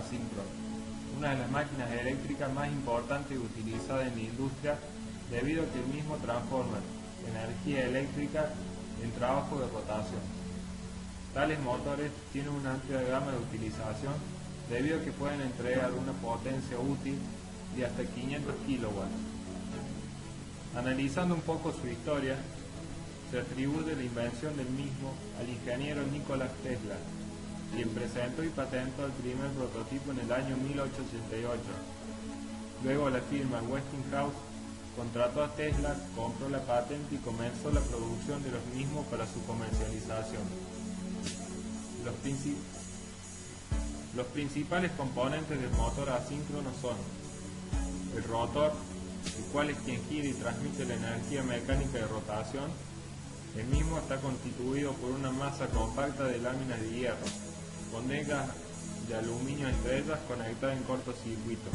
asíncrono, una de las máquinas eléctricas más importantes utilizadas en la industria debido a que el mismo transforma energía eléctrica en trabajo de rotación. Tales motores tienen una amplia gama de utilización debido a que pueden entregar una potencia útil de hasta 500 kilowatts. Analizando un poco su historia, se atribuye la invención del mismo al ingeniero Nikola Tesla, quien presentó y patentó el primer prototipo en el año 1888. Luego la firma Westinghouse contrató a Tesla, compró la patente y comenzó la producción de los mismos para su comercialización. Los principales componentes del motor asíncrono son el rotor, el cual es quien gira y transmite la energía mecánica de rotación. El mismo está constituido por una masa compacta de láminas de hierro, con degas de aluminio entre ellas conectadas en cortocircuito.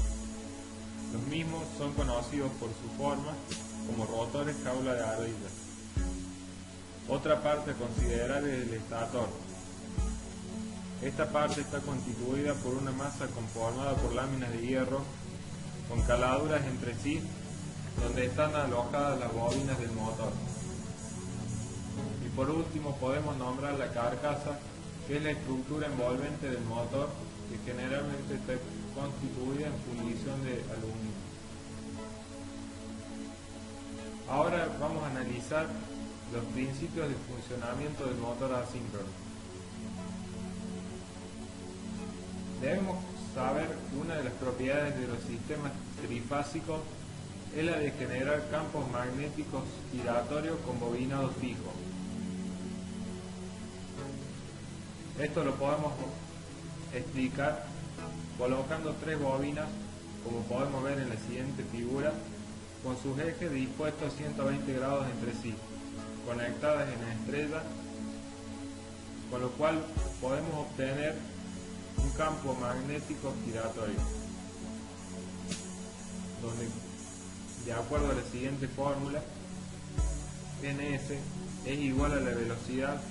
Los mismos son conocidos por su forma como rotores jaula de ardilla. Otra parte a considerar es el estator. Esta parte está constituida por una masa conformada por láminas de hierro con caladuras entre sí, donde están alojadas las bobinas del motor. Y por último podemos nombrar la carcasa, que es la estructura envolvente del motor, que generalmente está constituida en fundición de aluminio. Ahora vamos a analizar los principios de funcionamiento del motor asíncrono. Debemos saber una de las propiedades de los sistemas trifásicos es la de generar campos magnéticos giratorios con bobinado fijo. Esto lo podemos explicar colocando tres bobinas, como podemos ver en la siguiente figura, con sus ejes dispuestos 120 grados entre sí, conectadas en estrella, con lo cual podemos obtener un campo magnético giratorio, donde, de acuerdo a la siguiente fórmula, Ns es igual a la velocidad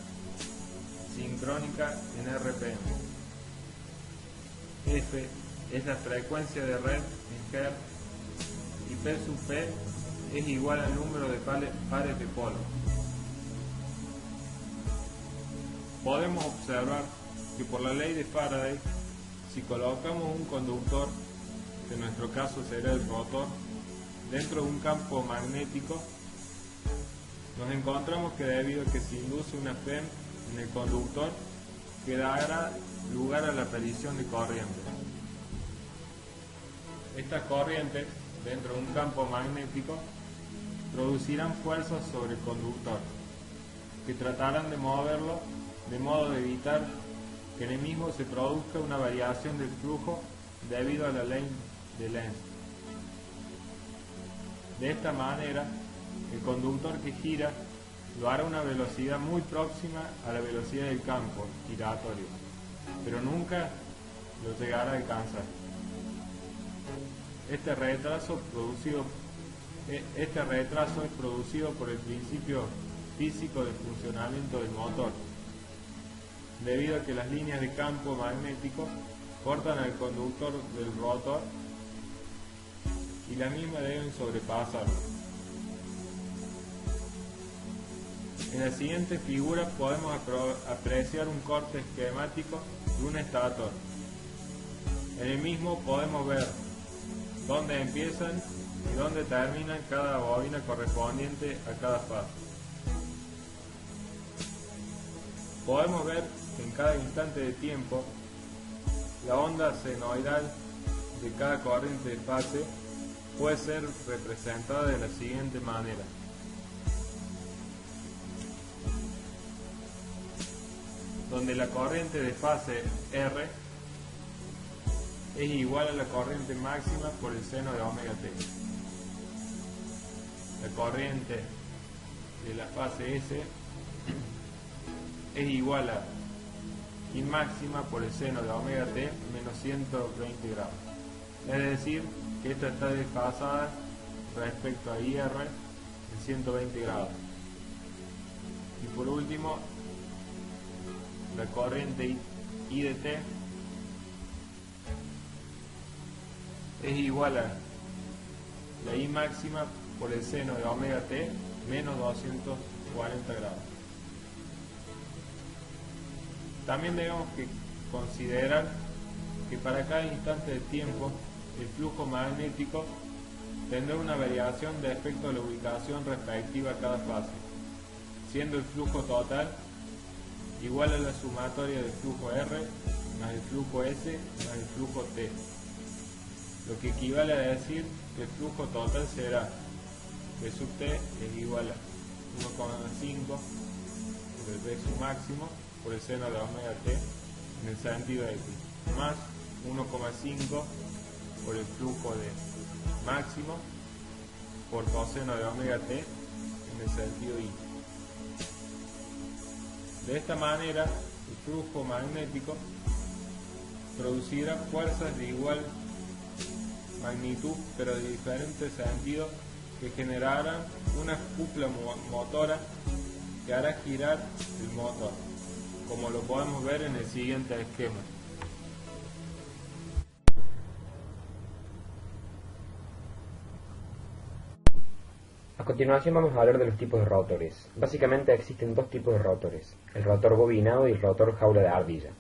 sincrónica en RPM. F es la frecuencia de red en Hz y P sub P es igual al número de pares de polos. Podemos observar que por la ley de Faraday, si colocamos un conductor, que en nuestro caso será el rotor, dentro de un campo magnético, nos encontramos que debido a que se induce una FEM en el conductor, que dará lugar a la aparición de corriente. Estas corrientes, dentro de un campo magnético, producirán fuerzas sobre el conductor, que tratarán de moverlo de modo de evitar que en el mismo se produzca una variación del flujo debido a la ley de Lenz. De esta manera, el conductor que gira lo hará a una velocidad muy próxima a la velocidad del campo giratorio, pero nunca lo llegará a alcanzar. Este retraso es producido por el principio físico de funcionamiento del motor, debido a que las líneas de campo magnético cortan al conductor del rotor y la misma deben sobrepasarlo. En la siguiente figura podemos apreciar un corte esquemático de un estator. En el mismo podemos ver dónde empiezan y dónde terminan cada bobina correspondiente a cada fase. Podemos ver que en cada instante de tiempo la onda senoidal de cada corriente de fase puede ser representada de la siguiente manera. Donde la corriente de fase R es igual a la corriente máxima por el seno de omega t. La corriente de la fase S es igual a I máxima por el seno de omega t menos 120 grados. Es decir, que esta está desfasada respecto a IR en 120 grados. Y por último, la corriente I de t es igual a la I máxima por el seno de omega t menos 240 grados. También debemos que considerar que para cada instante de tiempo el flujo magnético tendrá una variación de efecto de la ubicación respectiva a cada fase, siendo el flujo total igual a la sumatoria del flujo R más el flujo S más el flujo T, lo que equivale a decir que el flujo total será V sub T es igual a 1,5 por el V sub máximo por el seno de omega T en el sentido X, más 1,5 por el flujo de máximo por coseno de omega T en el sentido Y. De esta manera, el flujo magnético producirá fuerzas de igual magnitud pero de diferente sentido que generarán una cúpula motora que hará girar el motor, como lo podemos ver en el siguiente esquema. A continuación vamos a hablar de los tipos de rotores. Básicamente existen dos tipos de rotores, el rotor bobinado y el rotor jaula de ardilla.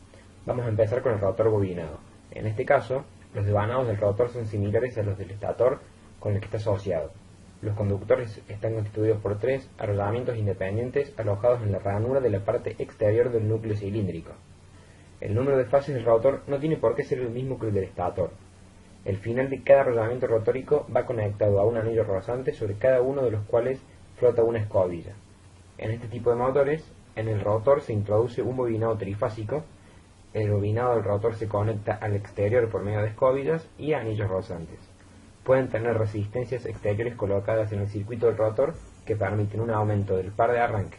Vamos a empezar con el rotor bobinado. En este caso, los devanados del rotor son similares a los del estator con el que está asociado. Los conductores están constituidos por tres arrollamientos independientes alojados en la ranura de la parte exterior del núcleo cilíndrico. El número de fases del rotor no tiene por qué ser el mismo que el del estator. El final de cada arrollamiento rotórico va conectado a un anillo rozante sobre cada uno de los cuales flota una escobilla. En este tipo de motores, en el rotor se introduce un bobinado trifásico. El bobinado del rotor se conecta al exterior por medio de escobillas y anillos rozantes. Pueden tener resistencias exteriores colocadas en el circuito del rotor que permiten un aumento del par de arranque.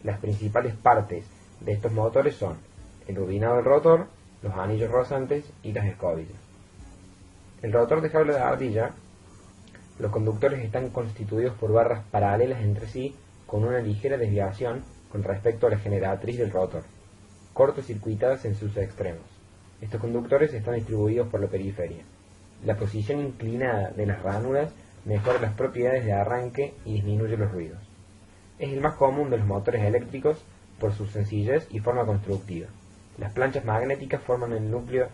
Las principales partes de estos motores son el bobinado del rotor, los anillos rozantes y las escobillas. El rotor de jaula de ardilla, los conductores están constituidos por barras paralelas entre sí con una ligera desviación con respecto a la generatriz del rotor, cortocircuitadas en sus extremos. Estos conductores están distribuidos por la periferia. La posición inclinada de las ránulas mejora las propiedades de arranque y disminuye los ruidos. Es el más común de los motores eléctricos por su sencillez y forma constructiva. Las planchas magnéticas forman el núcleo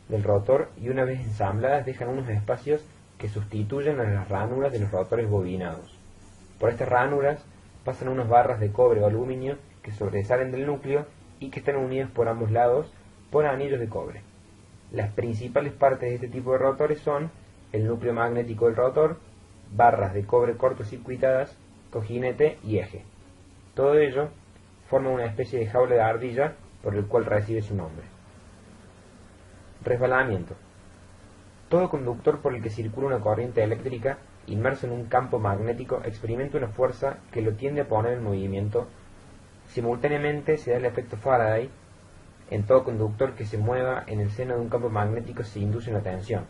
del rotor y una vez ensambladas dejan unos espacios que sustituyen a las ránulas de los rotores bobinados. Por estas ránulas pasan unas barras de cobre o aluminio que sobresalen del núcleo y que están unidas por ambos lados por anillos de cobre. Las principales partes de este tipo de rotores son el núcleo magnético del rotor, barras de cobre cortocircuitadas, cojinete y eje. Todo ello forma una especie de jaula de ardilla por el cual recibe su nombre. Resbalamiento. Todo conductor por el que circula una corriente eléctrica inmerso en un campo magnético experimenta una fuerza que lo tiende a poner en movimiento. Simultáneamente se da el efecto Faraday. En todo conductor que se mueva en el seno de un campo magnético se induce una tensión.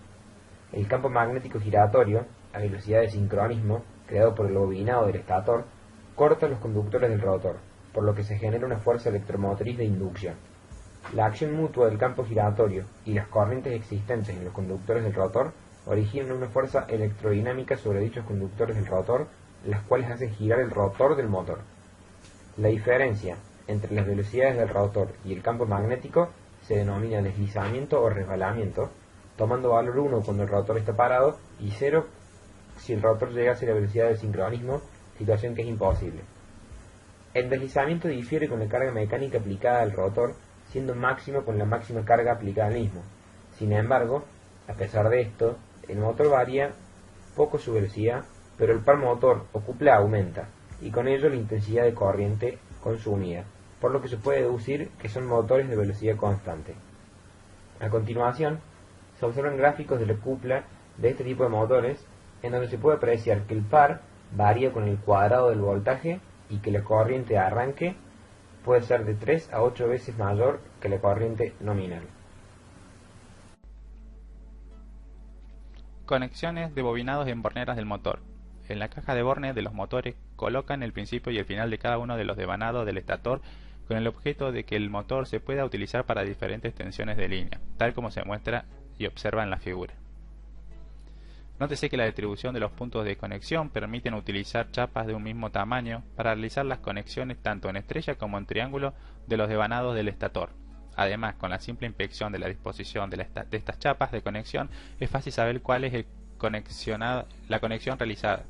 El campo magnético giratorio, a velocidad de sincronismo, creado por el bobinado del estator, corta los conductores del rotor, por lo que se genera una fuerza electromotriz de inducción. La acción mutua del campo giratorio y las corrientes existentes en los conductores del rotor originan una fuerza electrodinámica sobre dichos conductores del rotor, las cuales hacen girar el rotor del motor. La diferencia entre las velocidades del rotor y el campo magnético se denomina deslizamiento o resbalamiento, tomando valor 1 cuando el rotor está parado y 0 si el rotor llegase a la velocidad del sincronismo, situación que es imposible. El deslizamiento difiere con la carga mecánica aplicada al rotor, siendo máximo con la máxima carga aplicada al mismo. Sin embargo, a pesar de esto, el motor varía poco su velocidad, pero el par motor o cupla aumenta, y con ello la intensidad de corriente consumida, por lo que se puede deducir que son motores de velocidad constante. A continuación, se observan gráficos de la cupla de este tipo de motores, en donde se puede apreciar que el par varía con el cuadrado del voltaje y que la corriente de arranque puede ser de 3 a 8 veces mayor que la corriente nominal. Conexiones de bobinados en borneras del motor. En la caja de bornes de los motores colocan el principio y el final de cada uno de los devanados del estator con el objeto de que el motor se pueda utilizar para diferentes tensiones de línea, tal como se muestra y observa en la figura. Nótese que la distribución de los puntos de conexión permiten utilizar chapas de un mismo tamaño para realizar las conexiones tanto en estrella como en triángulo de los devanados del estator. Además, con la simple inspección de la disposición de estas chapas de conexión, es fácil saber cuál es la conexión realizada.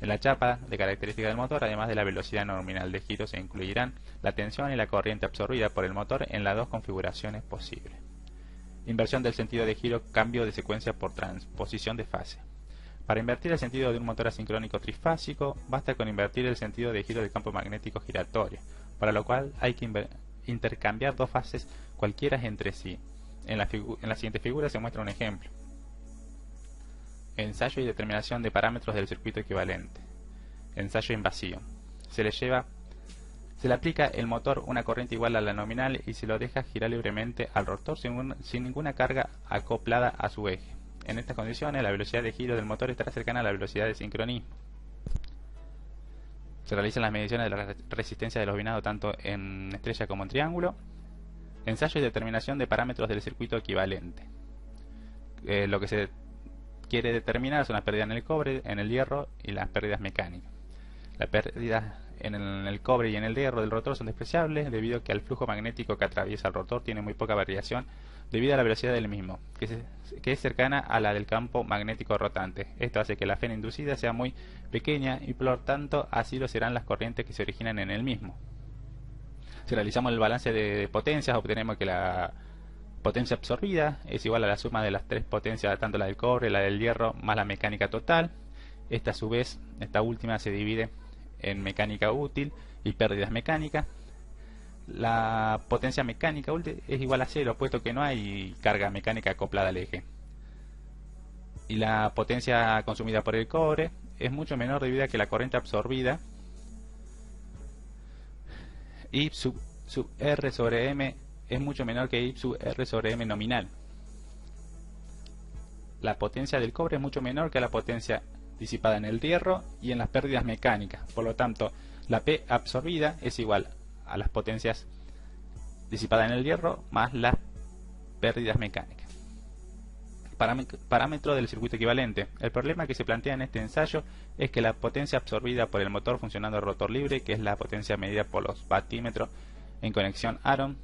En la chapa de características del motor, además de la velocidad nominal de giro, se incluirán la tensión y la corriente absorbida por el motor en las dos configuraciones posibles. Inversión del sentido de giro, cambio de secuencia por transposición de fase. Para invertir el sentido de un motor asincrónico trifásico, basta con invertir el sentido de giro del campo magnético giratorio, para lo cual hay que intercambiar dos fases cualquiera entre sí. En la siguiente figura se muestra un ejemplo. Ensayo y determinación de parámetros del circuito equivalente. Ensayo en vacío. Se le aplica el motor una corriente igual a la nominal y se lo deja girar libremente al rotor sin ninguna carga acoplada a su eje. En estas condiciones, la velocidad de giro del motor estará cercana a la velocidad de sincronismo. Se realizan las mediciones de la resistencia del bobinado tanto en estrella como en triángulo. Ensayo y determinación de parámetros del circuito equivalente. Lo que se quiere determinar son las pérdidas en el cobre, en el hierro y las pérdidas mecánicas. Las pérdidas en el cobre y en el hierro del rotor son despreciables debido a que el flujo magnético que atraviesa el rotor tiene muy poca variación debido a la velocidad del mismo, que es cercana a la del campo magnético rotante. Esto hace que la fena inducida sea muy pequeña y por lo tanto así lo serán las corrientes que se originan en el mismo. Si realizamos el balance de potencias, obtenemos que la potencia absorbida es igual a la suma de las tres potencias, tanto la del cobre, la del hierro, más la mecánica total. Esta a su vez, esta última se divide en mecánica útil y pérdidas mecánicas. La potencia mecánica útil es igual a 0, puesto que no hay carga mecánica acoplada al eje. Y la potencia consumida por el cobre es mucho menor debido a que la corriente absorbida I sub R sobre M es mucho menor que I sub R sobre M nominal. La potencia del cobre es mucho menor que la potencia disipada en el hierro y en las pérdidas mecánicas. Por lo tanto, la P absorbida es igual a las potencias disipadas en el hierro más las pérdidas mecánicas. Parámetro del circuito equivalente. El problema que se plantea en este ensayo es que la potencia absorbida por el motor funcionando el rotor libre, que es la potencia medida por los vatímetros en conexión Aron,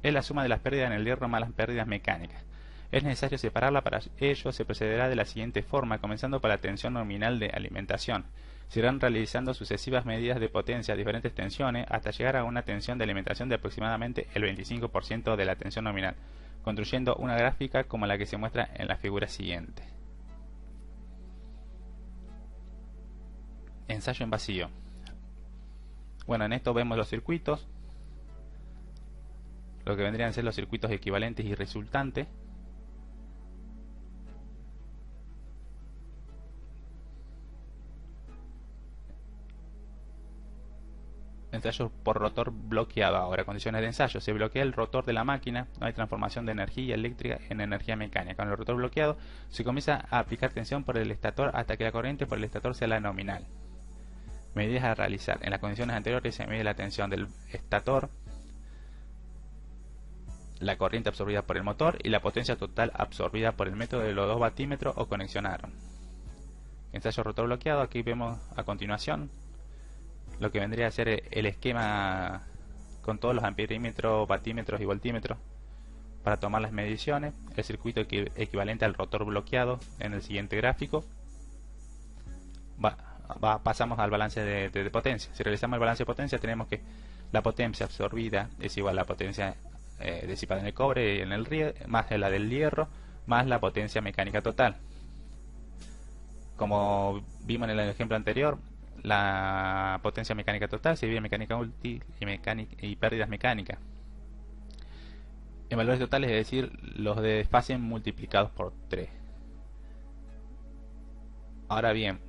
es la suma de las pérdidas en el hierro más las pérdidas mecánicas. Es necesario separarla. Para ello se procederá de la siguiente forma, comenzando por la tensión nominal de alimentación. Se irán realizando sucesivas medidas de potencia a diferentes tensiones hasta llegar a una tensión de alimentación de aproximadamente el 25% de la tensión nominal, construyendo una gráfica como la que se muestra en la figura siguiente. Ensayo en vacío. Bueno, en esto vemos los circuitos, lo que vendrían a ser los circuitos equivalentes y resultantes. Ensayo por rotor bloqueado. Ahora, condiciones de ensayo. Se bloquea el rotor de la máquina, no hay transformación de energía eléctrica en energía mecánica. Con el rotor bloqueado se comienza a aplicar tensión por el estator hasta que la corriente por el estator sea la nominal. Medidas a realizar. En las condiciones anteriores se mide la tensión del estator, la corriente absorbida por el motor y la potencia total absorbida por el método de los dos vatímetros o conexión Aron. Ensayo rotor bloqueado. Aquí vemos a continuación lo que vendría a ser el esquema con todos los amperímetros, vatímetros y voltímetros para tomar las mediciones. El circuito equivalente al rotor bloqueado en el siguiente gráfico. Pasamos al balance de potencia. Si realizamos el balance de potencia, tenemos que la potencia absorbida es igual a la potencia disipada en el cobre y en el más la del hierro más la potencia mecánica total. Como vimos en el ejemplo anterior, la potencia mecánica total se divide en mecánica útil y pérdidas mecánicas en valores totales, es decir, los de desfase multiplicados por 3. Ahora bien,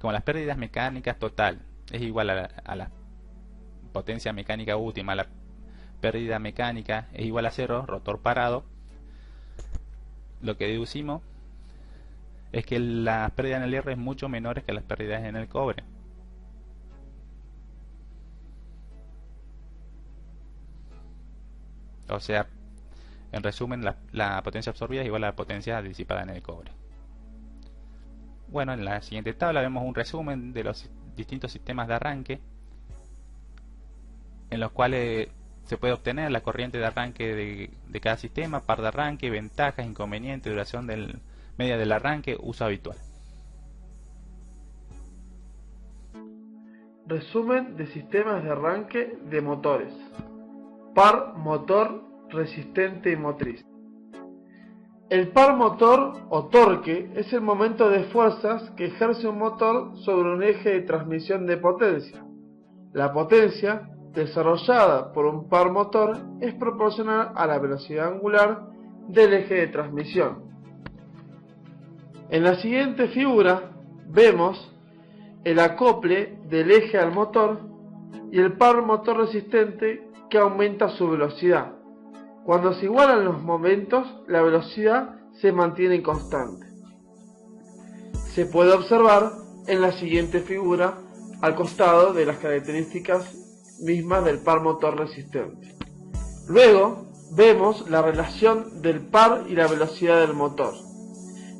como las pérdidas mecánicas total es igual a la potencia mecánica útil más la pérdida mecánica es igual a 0, rotor parado, lo que deducimos es que las pérdidas en el hierro es mucho menores que las pérdidas en el cobre. O sea, en resumen, la potencia absorbida es igual a la potencia disipada en el cobre. Bueno, en la siguiente tabla vemos un resumen de los distintos sistemas de arranque, en los cuales se puede obtener la corriente de arranque de cada sistema, par de arranque, ventajas, inconvenientes, duración media del arranque, uso habitual. Resumen de sistemas de arranque de motores. Par motor, resistente y motriz. El par motor o torque es el momento de fuerzas que ejerce un motor sobre un eje de transmisión de potencia. La potencia desarrollada por un par motor es proporcional a la velocidad angular del eje de transmisión. En la siguiente figura vemos el acople del eje al motor y el par motor resistente que aumenta su velocidad. Cuando se igualan los momentos, la velocidad se mantiene constante. Se puede observar en la siguiente figura al costado de las características mismas del par motor resistente. Luego vemos la relación del par y la velocidad del motor.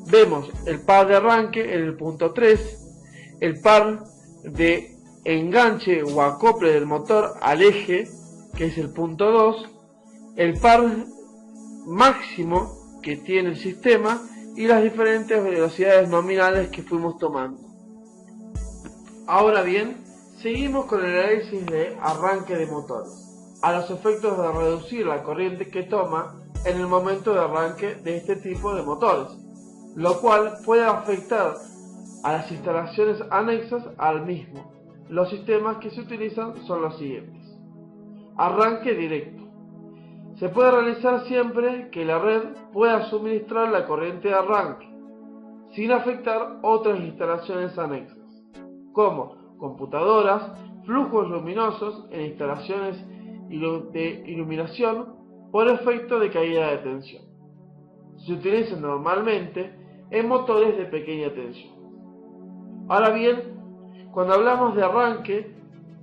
Vemos el par de arranque en el punto 3, el par de enganche o acople del motor al eje, que es el punto 2, el par máximo que tiene el sistema y las diferentes velocidades nominales que fuimos tomando. Ahora bien, seguimos con el análisis de arranque de motores, a los efectos de reducir la corriente que toma en el momento de arranque de este tipo de motores, lo cual puede afectar a las instalaciones anexas al mismo. Los sistemas que se utilizan son los siguientes. Arranque directo. Se puede realizar siempre que la red pueda suministrar la corriente de arranque, sin afectar otras instalaciones anexas, como computadoras, flujos luminosos en instalaciones de iluminación por efecto de caída de tensión. Se utiliza normalmente en motores de pequeña tensión. Ahora bien, cuando hablamos de arranque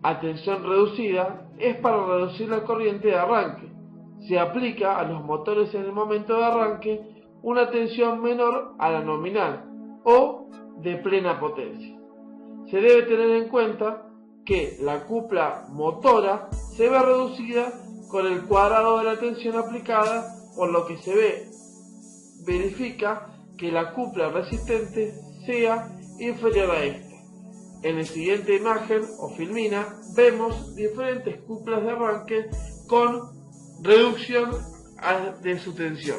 a tensión reducida, es para reducir la corriente de arranque. Se aplica a los motores en el momento de arranque una tensión menor a la nominal o de plena potencia. Se debe tener en cuenta que la cupla motora se ve reducida con el cuadrado de la tensión aplicada, por lo que se verifica que la cupla resistente sea inferior a esta. En la siguiente imagen o filmina vemos diferentes cuplas de arranque con reducción de su tensión.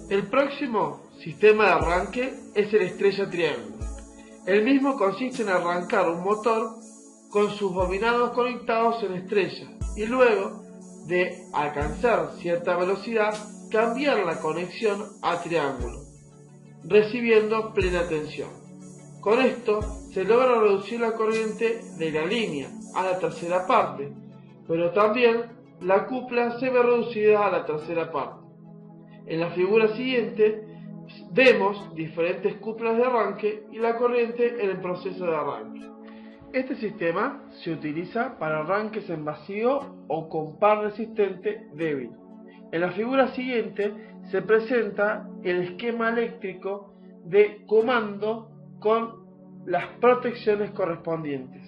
El próximo sistema de arranque es el estrella triángulo. El mismo consiste en arrancar un motor con sus bobinados conectados en estrella y luego de alcanzar cierta velocidad cambiar la conexión a triángulo, recibiendo plena tensión. Con esto se logra reducir la corriente de la línea a la tercera parte, pero también la cupla se ve reducida a la tercera parte. En la figura siguiente vemos diferentes cuplas de arranque y la corriente en el proceso de arranque. Este sistema se utiliza para arranques en vacío o con par resistente débil. En la figura siguiente se presenta el esquema eléctrico de comando con las protecciones correspondientes: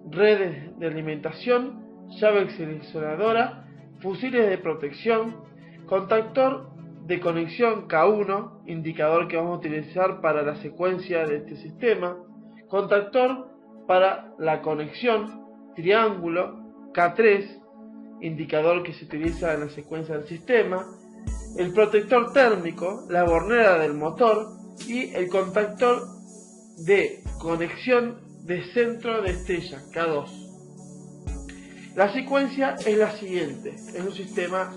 redes de alimentación, llave seleccionadora, fusiles de protección, contactor de conexión K1, indicador que vamos a utilizar para la secuencia de este sistema, contactor para la conexión triángulo K3, indicador que se utiliza en la secuencia del sistema, el protector térmico, la bornera del motor y el contactor de conexión de centro de estrella K2. La secuencia es la siguiente, es un sistema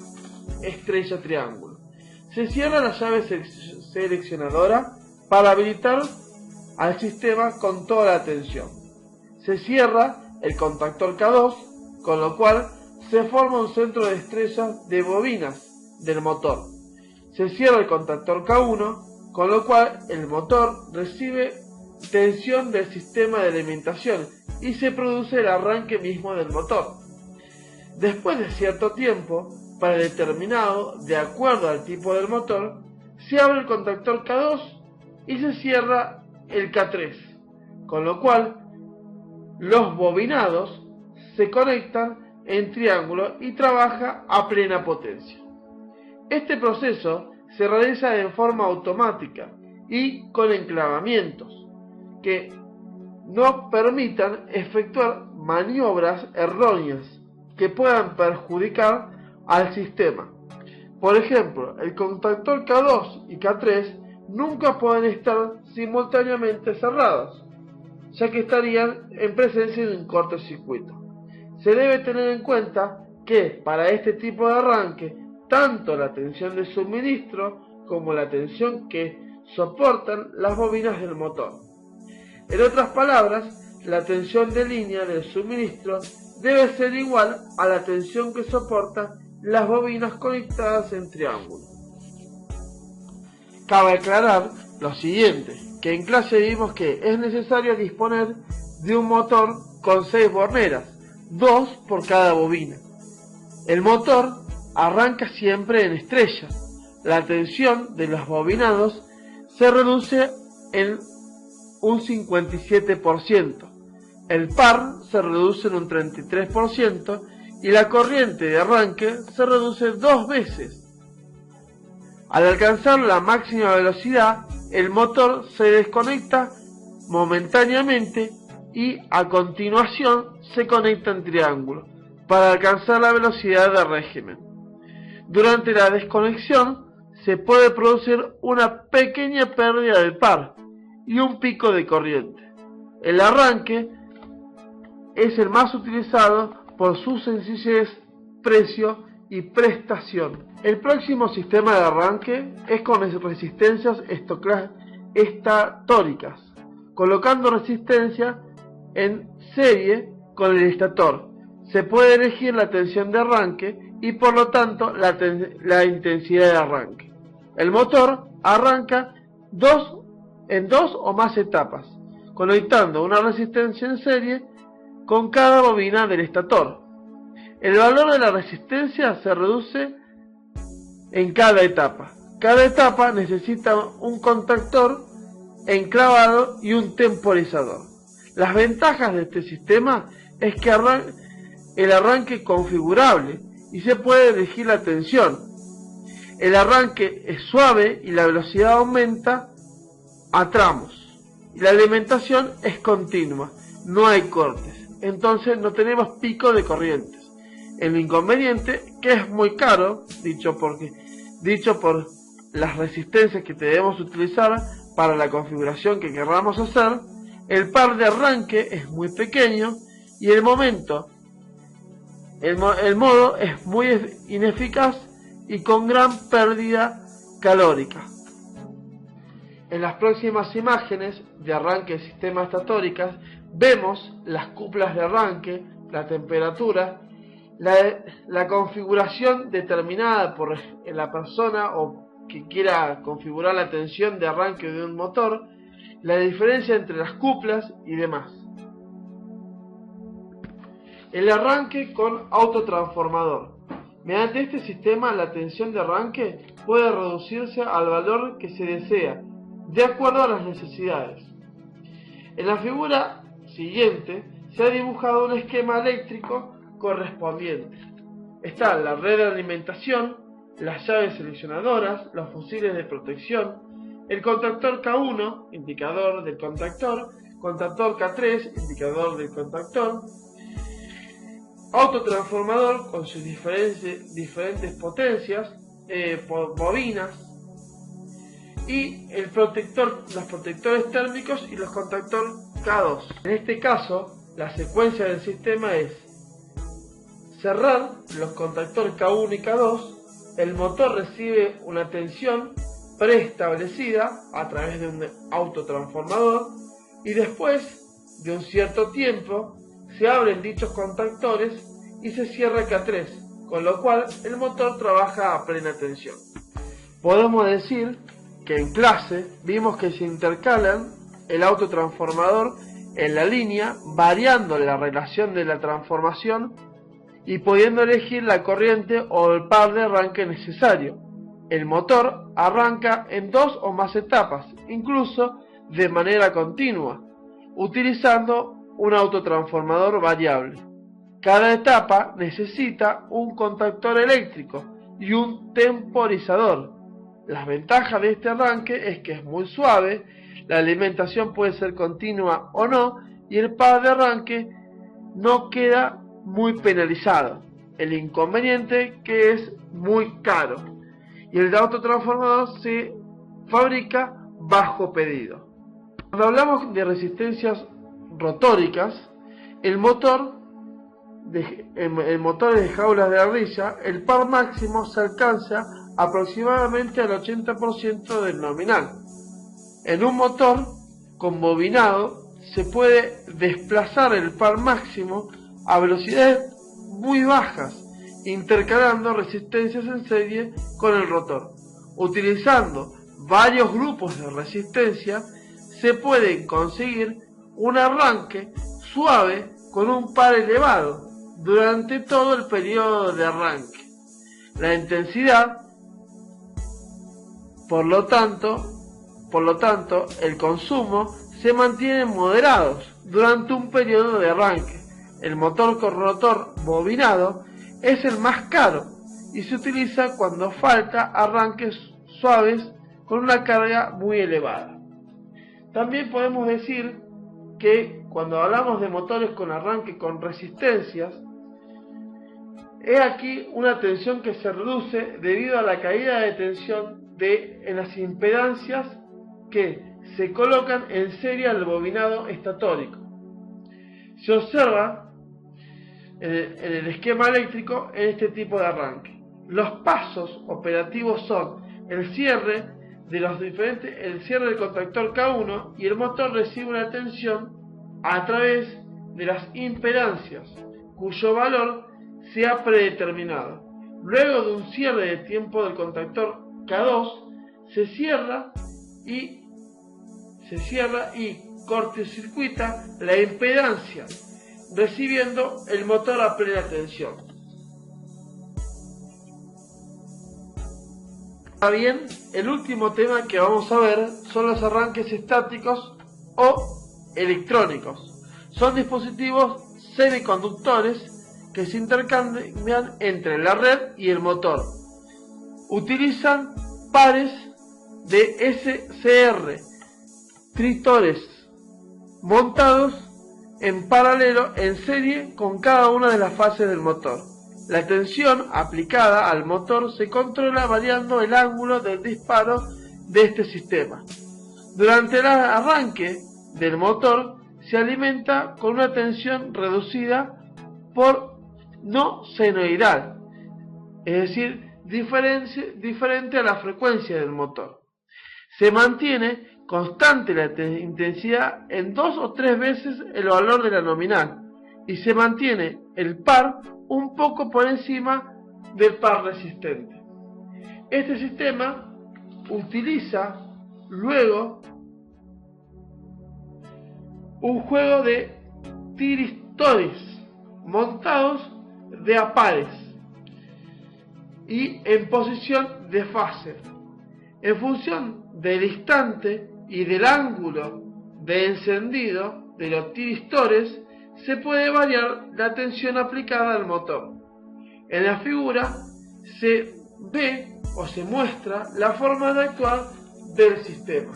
estrella-triángulo. Se cierra la llave seleccionadora para habilitar al sistema con toda la tensión. Se cierra el contactor K2, con lo cual se forma un centro de estrellas de bobinas del motor. Se cierra el contactor K1, con lo cual el motor recibe tensión del sistema de alimentación y se produce el arranque mismo del motor. Después de cierto tiempo, para determinado, de acuerdo al tipo del motor, se abre el contactor K2 y se cierra el K3, con lo cual los bobinados se conectan en triángulo y trabaja a plena potencia. Este proceso se realiza en forma automática y con enclavamientos que no permitan efectuar maniobras erróneas que puedan perjudicar al sistema. Por ejemplo, el contactor K2 y K3 nunca pueden estar simultáneamente cerrados, ya que estarían en presencia de un cortocircuito. Se debe tener en cuenta que para este tipo de arranque, tanto la tensión de suministro como la tensión que soportan las bobinas del motor. En otras palabras, la tensión de línea del suministro debe ser igual a la tensión que soportan las bobinas conectadas en triángulo. Cabe aclarar lo siguiente, que en clase vimos que es necesario disponer de un motor con 6 borneras, 2 por cada bobina. El motor arranca siempre en estrella. La tensión de los bobinados se reduce en un 57%, el par se reduce en un 33% y la corriente de arranque se reduce 2 veces. Al alcanzar la máxima velocidad, el motor se desconecta momentáneamente y a continuación se conecta en triángulo para alcanzar la velocidad de régimen. Durante la desconexión se puede producir una pequeña pérdida de par y un pico de corriente. El arranque es el más utilizado por su sencillez, precio y prestación. El próximo sistema de arranque es con resistencias estatóricas, colocando resistencia en serie con el estator. Se puede elegir la tensión de arranque y por lo tanto la intensidad de arranque. El motor arranca en dos o más etapas, conectando una resistencia en serie con cada bobina del estator. El valor de la resistencia se reduce en cada etapa. Cada etapa necesita un contactor enclavado y un temporizador. Las ventajas de este sistema es que el arranque es configurable y se puede elegir la tensión. El arranque es suave y la velocidad aumenta a tramos. Y la alimentación es continua, no hay cortes. Entonces no tenemos pico de corrientes. El inconveniente, que es muy caro, dicho por las resistencias que debemos utilizar para la configuración que queramos hacer, el par de arranque es muy pequeño y el modo es muy ineficaz y con gran pérdida calórica. En las próximas imágenes de arranque de sistemas estatóricas vemos las cuplas de arranque, la temperatura, la configuración determinada por la persona o que quiera configurar la tensión de arranque de un motor, la diferencia entre las cuplas y demás. El arranque con autotransformador. Mediante este sistema la tensión de arranque puede reducirse al valor que se desea, de acuerdo a las necesidades. En la figura siguiente se ha dibujado un esquema eléctrico correspondiente. Está la red de alimentación, las llaves seleccionadoras, los fusibles de protección, el contactor K1, indicador del contactor K3, indicador del contactor, autotransformador con sus diferentes potencias, bobinas, y los protectores térmicos y los contactores K2. En este caso, la secuencia del sistema es cerrar los contactores K1 y K2, el motor recibe una tensión preestablecida a través de un autotransformador y después de un cierto tiempo se abren dichos contactores y se cierra K3, con lo cual el motor trabaja a plena tensión. Podemos decir que en clase vimos que se intercalan el autotransformador en la línea, variando la relación de la transformación y pudiendo elegir la corriente o el par de arranque necesario. el motor arranca en 2 o más etapas, incluso de manera continua, utilizando un autotransformador variable. Cada etapa necesita un contactor eléctrico y un temporizador. Las ventajas de este arranque es que es muy suave, la alimentación puede ser continua o no, y el par de arranque no queda muy penalizado. El inconveniente que es muy caro, y el autotransformador se fabrica bajo pedido. Cuando hablamos de resistencias rotóricas, el motor de jaulas de ardilla, el par máximo se alcanza aproximadamente al 80% del nominal. En un motor con bobinado se puede desplazar el par máximo a velocidades muy bajas, intercalando resistencias en serie con el rotor. Utilizando varios grupos de resistencia se puede conseguir un arranque suave con un par elevado durante todo el periodo de arranque. La intensidad, por lo tanto, el consumo se mantiene moderados durante un periodo de arranque. El motor con rotor bobinado es el más caro y se utiliza cuando falta arranques suaves con una carga muy elevada. También podemos decir que cuando hablamos de motores con arranque con resistencias, he aquí una tensión que se reduce debido a la caída de tensión en las impedancias que se colocan en serie al bobinado estatórico. Se observa en el esquema eléctrico en este tipo de arranque. Los pasos operativos son el cierre del contactor K1, y el motor recibe una tensión a través de las impedancias, cuyo valor se ha predeterminado. Luego de un cierre de tiempo del contactor K2, se cierra y cortocircuita la impedancia, recibiendo el motor a plena tensión. Bien, el último tema que vamos a ver son los arranques estáticos o electrónicos. Son dispositivos semiconductores que se intercambian entre la red y el motor. Utilizan pares de SCR, tristores montados en paralelo en serie con cada una de las fases del motor. La tensión aplicada al motor se controla variando el ángulo del disparo de este sistema. Durante el arranque del motor se alimenta con una tensión reducida por no senoidal, es decir, diferente a la frecuencia del motor. Se mantiene constante la intensidad en 2 o 3 veces el valor de la nominal, y se mantiene el par un poco por encima del par resistente. Este sistema utiliza luego un juego de tiristores montados de a pares y en posición de fase. En función del instante y del ángulo de encendido de los tiristores, se puede variar la tensión aplicada al motor. En la figura se ve o se muestra la forma de actuar del sistema.